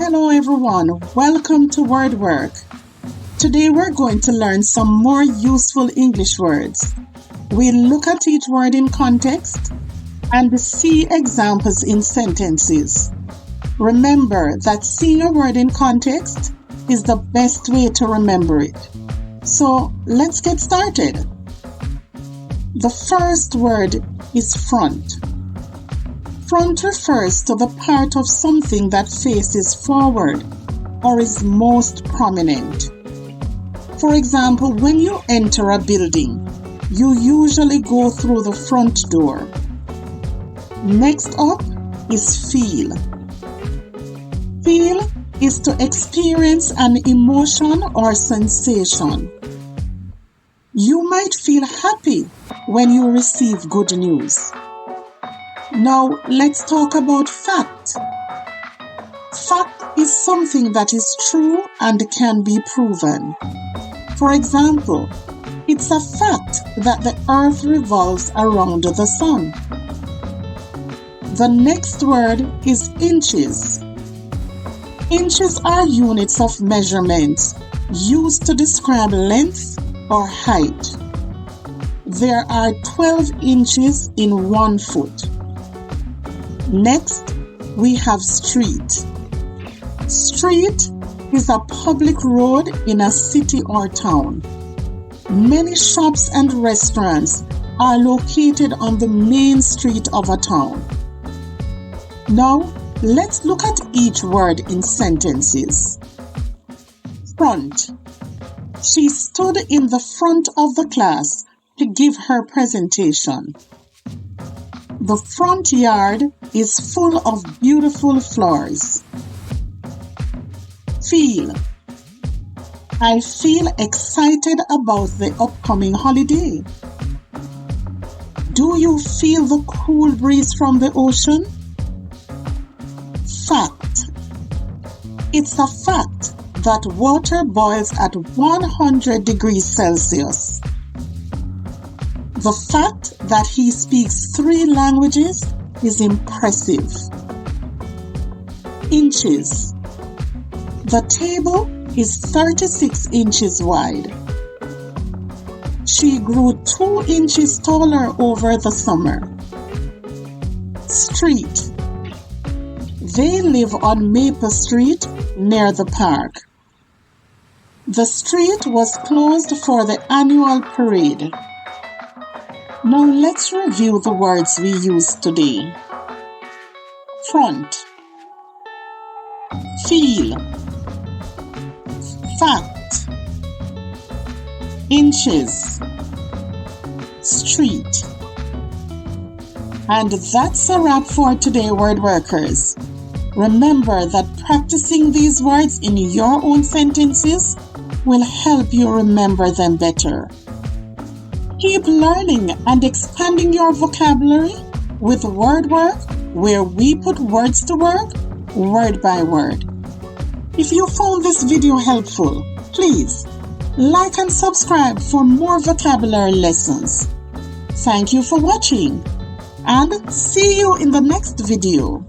Hello everyone, welcome to WordWork. Today we're going to learn some more useful English words. We'll look at each word in context and see examples in sentences. Remember that seeing a word in context is the best way to remember it. So let's get started. The first word is front. Front refers to the part of something that faces forward or is most prominent. For example, when you enter a building, you usually go through the front door. Next up is feel. Feel is to experience an emotion or sensation. You might feel happy when you receive good news. Now, let's talk about fact. Fact is something that is true and can be proven. For example, it's a fact that the earth revolves around the sun. The next word is inches. Inches are units of measurements used to describe length or height. There are 12 inches in 1 foot. Next, we have street. Street is a public road in a city or town. Many shops and restaurants are located on the main street of a town. Now, let's look at each word in sentences. Front. She stood in the front of the class to give her presentation. The front yard is full of beautiful flowers. Feel. I feel excited about the upcoming holiday. Do you feel the cool breeze from the ocean? Fact. It's a fact that water boils at 100 degrees Celsius. The fact that he speaks 3 languages is impressive. Inches. The table is 36 inches wide. She grew 2 inches taller over the summer. Street. They live on Maple Street near the park. The street was closed for the annual parade. Now let's review the words we used today. Front. Feel. Fact. Inches. Street. And that's a wrap for today, word workers. Remember that practicing these words in your own sentences will help you remember them better. Keep learning and expanding your vocabulary with WordWork, where we put words to work, word by word. If you found this video helpful, please like and subscribe for more vocabulary lessons. Thank you for watching, and see you in the next video.